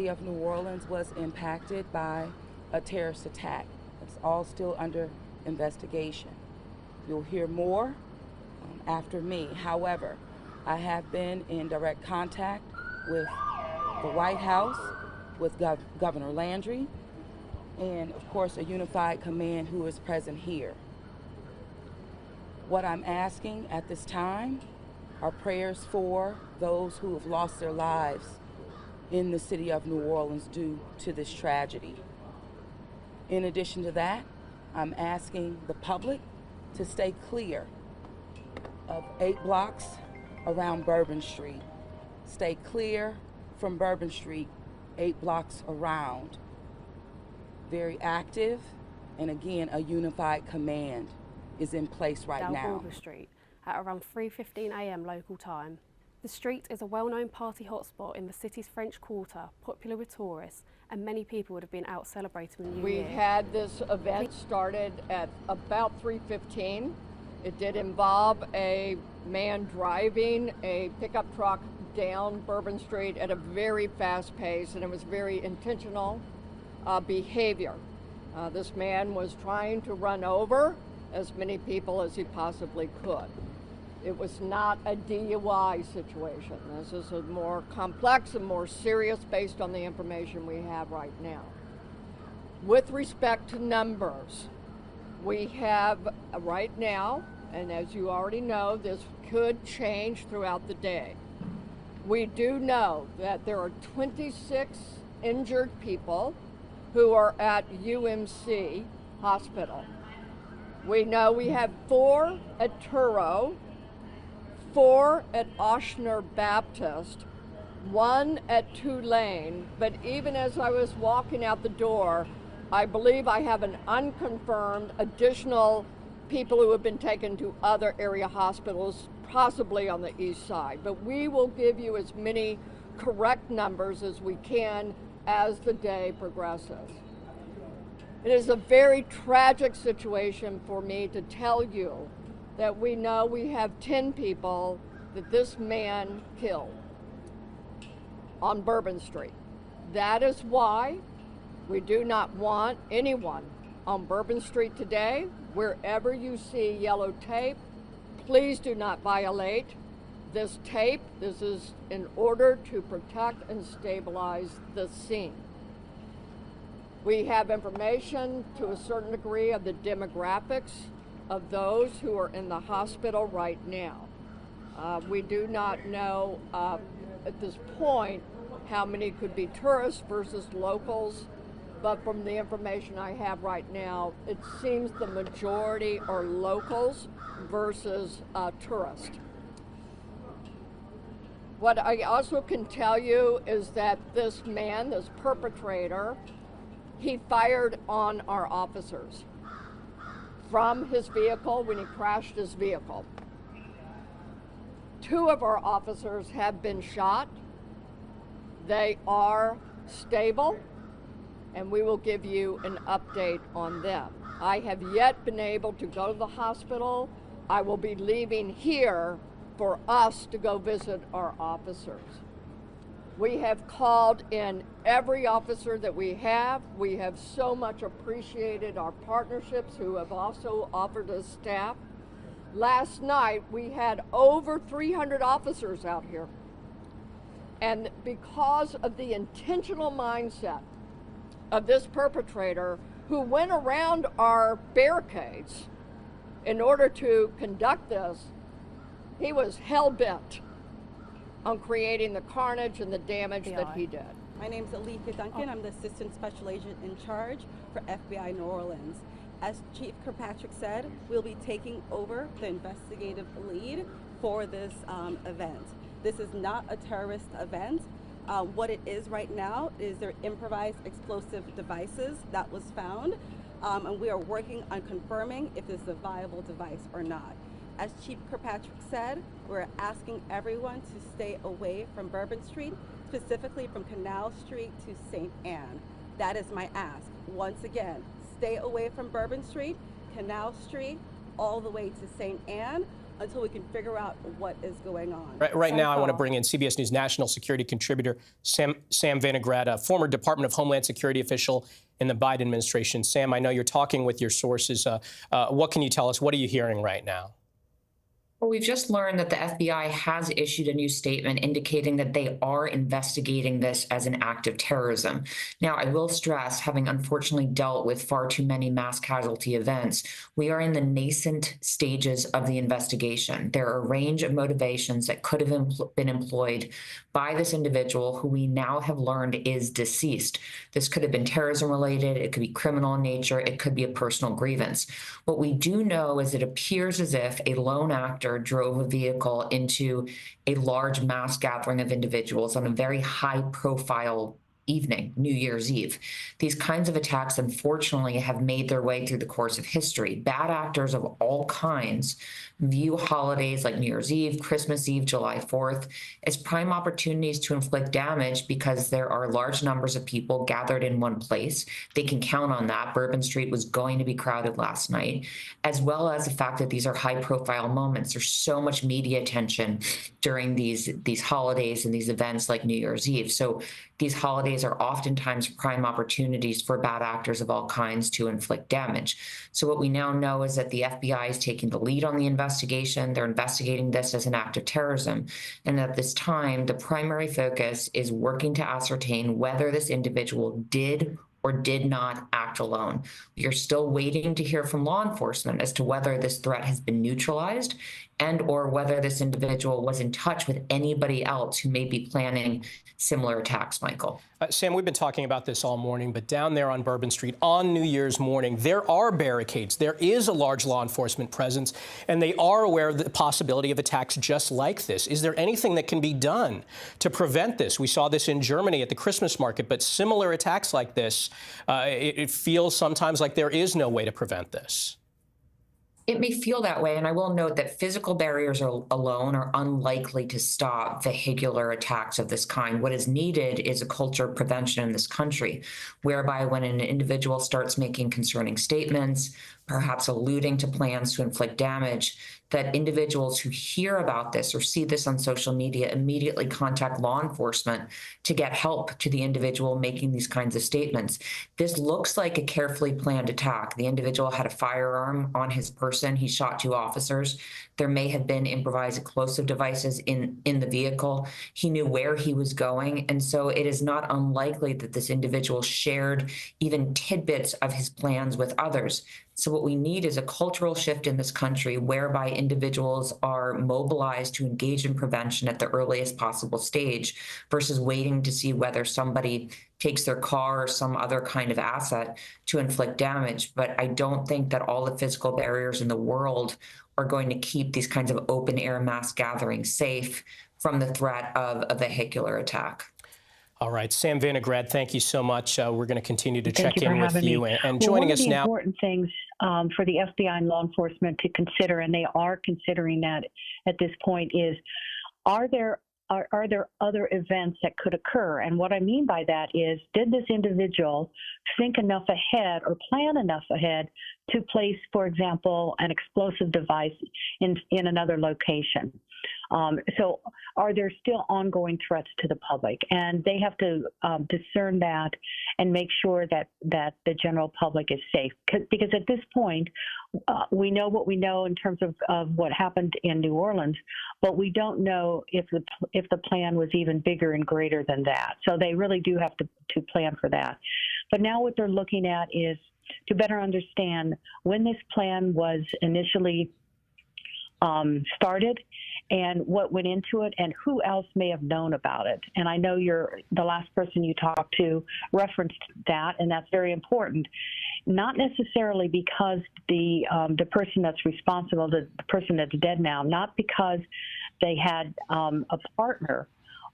city of New Orleans was impacted by a terrorist attack. It's all still under investigation. You'll hear more after me. However, I have been in direct contact with the White House, with Governor Landry, and of course a unified command who is present here. What I'm asking at this time are prayers for those who have lost their lives in the city of New Orleans due to this tragedy. In addition to that, I'm asking the public to stay clear of 8 blocks around Bourbon Street. Stay clear from Bourbon Street, 8 blocks around. Very active, and again, a unified command is in place right now. Bourbon Street at around 3:15 a.m. local time. The street is a well-known party hotspot in the city's French Quarter, popular with tourists, and many people would have been out celebrating the New Year. We had this event started at about 3:15. It did involve a man driving a pickup truck down Bourbon Street at a very fast pace, and it was very intentional behavior. This man was trying to run over as many people as he possibly could. It was not a DUI situation. This is a more complex and more serious based on the information we have right now. With respect to numbers, we have right now, and as you already know, this could change throughout the day. We do know that there are 26 injured people who are at UMC Hospital. We know we have 4 at Turo, 4 at Ochsner Baptist, 1 at Tulane, but even as I was walking out the door, I believe I have an unconfirmed additional people who have been taken to other area hospitals, possibly on the east side. But we will give you as many correct numbers as we can as the day progresses. It is a very tragic situation for me to tell you that we know we have 10 people that this man killed on Bourbon Street. That is why we do not want anyone on Bourbon Street today. Wherever you see yellow tape, please do not violate this tape. This is in order to protect and stabilize the scene. We have information to a certain degree of the demographics of those who are in the hospital right now. We do not know at this point how many could be tourists versus locals, but from the information I have right now, it seems the majority are locals versus tourists. What I also can tell you is that this man, this perpetrator, he fired on our officers from his vehicle when he crashed his vehicle. 2 of our officers have been shot. They are stable, and we will give you an update on them. I have yet been able to go to the hospital. I will be leaving here for us to go visit our officers. We have called in every officer that we have. We have so much appreciated our partnerships who have also offered us staff. Last night, we had over 300 officers out here. And because of the intentional mindset of this perpetrator who went around our barricades in order to conduct this, he was hell-bent on creating the carnage and the damage that he did. My name is Alethea Duncan. I'm the Assistant Special Agent in charge for FBI New Orleans. As Chief Kirkpatrick said, we'll be taking over the investigative lead for this event. This is not a terrorist event. What it is right now is their improvised explosive devices that was found, and we are working on confirming if this is a viable device or not. As Chief Kirkpatrick said, we're asking everyone to stay away from Bourbon Street, specifically from Canal Street to St. Anne. That is my ask. Once again, stay away from Bourbon Street, Canal Street, all the way to St. Anne. until we can figure out what is going on. Right now, I want to bring in CBS News national security contributor Sam Vinograd, a former Department of Homeland Security official in the Biden administration. Sam, I know you're talking with your sources. What can you tell us? What are you hearing right now? Well, we've just learned that the FBI has issued a new statement indicating that they are investigating this as an act of terrorism. Now, I will stress, having unfortunately dealt with far too many mass casualty events, we are in the nascent stages of the investigation. There are a range of motivations that could have been employed by this individual who we now have learned is deceased. This could have been terrorism related, it could be criminal in nature, it could be a personal grievance. What we do know is it appears as if a lone actor drove a vehicle into a large mass gathering of individuals on a very high profile evening, New Year's Eve. These kinds of attacks, unfortunately, have made their way through the course of history. Bad actors of all kinds view holidays like New Year's Eve, Christmas Eve, July 4th as prime opportunities to inflict damage because there are large numbers of people gathered in one place. They can count on that. Bourbon Street was going to be crowded last night, as well as the fact that these are high-profile moments. There's so much media attention during these holidays and these events like New Year's Eve. So these holidays are oftentimes prime opportunities for bad actors of all kinds to inflict damage. So what we now know is that the FBI is taking the lead on the investigation. They're investigating this as an act of terrorism. And at this time, the primary focus is working to ascertain whether this individual did or did not act alone. We are still waiting to hear from law enforcement as to whether this threat has been neutralized and or whether this individual was in touch with anybody else who may be planning similar attacks, Michael. Sam, we've been talking about this all morning, but down there on Bourbon Street on New Year's morning, there are barricades. There is a large law enforcement presence, and they are aware of the possibility of attacks just like this. Is there anything that can be done to prevent this? We saw this in Germany at the Christmas market, but similar attacks like this, it feels sometimes like there is no way to prevent this. It may feel that way, and I will note that physical barriers alone are unlikely to stop vehicular attacks of this kind. What is needed is a culture of prevention in this country, whereby when an individual starts making concerning statements, perhaps alluding to plans to inflict damage, that individuals who hear about this or see this on social media immediately contact law enforcement to get help to the individual making these kinds of statements. This looks like a carefully planned attack. The individual had a firearm on his person. He shot 2 officers. There may have been improvised explosive devices in the vehicle. He knew where he was going. And so it is not unlikely that this individual shared even tidbits of his plans with others. So what we need is a cultural shift in this country whereby individuals are mobilized to engage in prevention at the earliest possible stage versus waiting to see whether somebody takes their car or some other kind of asset to inflict damage. But I don't think that all the physical barriers in the world are going to keep these kinds of open air mass gatherings safe from the threat of a vehicular attack. All right, Sam Vinograd, thank you so much. We're going to continue to check in with you. And joining us now. One of the important things for the FBI and law enforcement to consider, and they are considering that at this point, is are there other events that could occur? And what I mean by that is, did this individual think enough ahead or plan enough ahead to place, for example, an explosive device in another location? So are there still ongoing threats to the public? And they have to discern that and make sure that the general public is safe. Because at this point, we know what we know in terms of what happened in New Orleans, but we don't know if the plan was even bigger and greater than that. So they really do have to plan for that. But now what they're looking at is to better understand when this plan was initially started and what went into it and who else may have known about it. And I know the last person you talked to referenced that, and that's very important. Not necessarily because the person that's responsible, the person that's dead now, not because they had a partner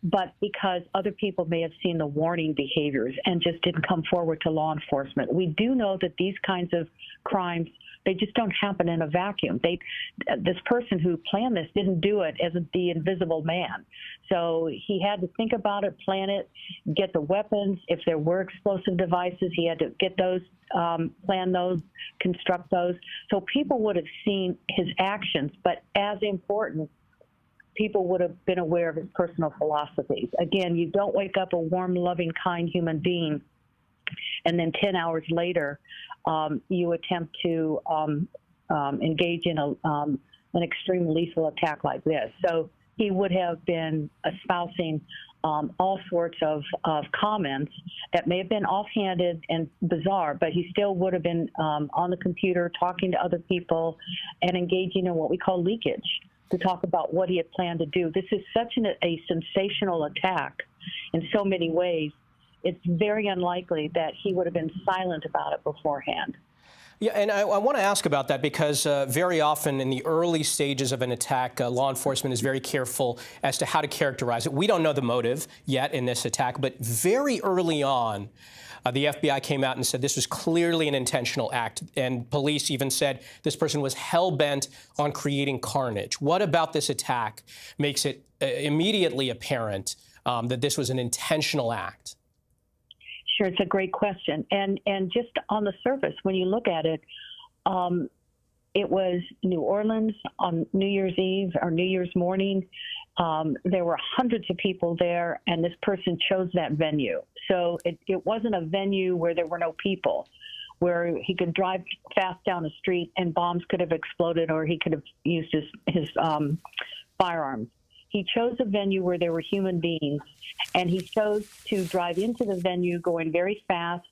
but because other people may have seen the warning behaviors and just didn't come forward to law enforcement. We do know that these kinds of crimes, they just don't happen in a vacuum. This person who planned this didn't do it as the invisible man. So he had to think about it, plan it, get the weapons. If there were explosive devices, he had to get those, plan those, construct those. So people would have seen his actions, but as important, people would have been aware of his personal philosophies. Again, you don't wake up a warm, loving, kind human being, and then 10 hours later, you attempt to engage in an extreme lethal attack like this. So he would have been espousing all sorts of comments that may have been offhanded and bizarre, but he still would have been on the computer talking to other people and engaging in what we call leakage to talk about what he had planned to do. This is such a sensational attack in so many ways. It's very unlikely that he would have been silent about it beforehand. Yeah, and I want to ask about that because very often in the early stages of an attack, law enforcement is very careful as to how to characterize it. We don't know the motive yet in this attack, but very early on, the FBI came out and said this was clearly an intentional act, and police even said this person was hell-bent on creating carnage. What about this attack makes it immediately apparent that this was an intentional act? Sure, it's a great question. And just on the surface, when you look at it, it was New Orleans on New Year's Eve or New Year's morning. There were hundreds of people there, and this person chose that venue. So it wasn't a venue where there were no people, where he could drive fast down the street and bombs could have exploded or he could have used his firearms. He chose a venue where there were human beings, and he chose to drive into the venue going very fast,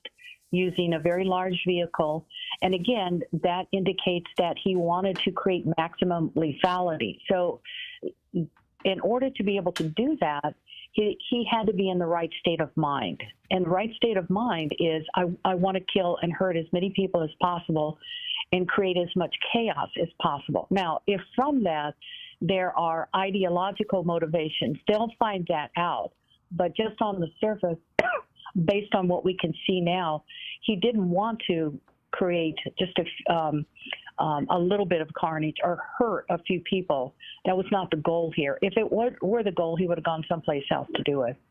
using a very large vehicle. And again, that indicates that he wanted to create maximum lethality. So in order to be able to do that, he had to be in the right state of mind. And the right state of mind is, I want to kill and hurt as many people as possible and create as much chaos as possible. Now, if from that there are ideological motivations, they'll find that out. But just on the surface, based on what we can see now, he didn't want to create just a little bit of carnage or hurt a few people. That was not the goal here. If it were the goal, he would have gone someplace else to do it.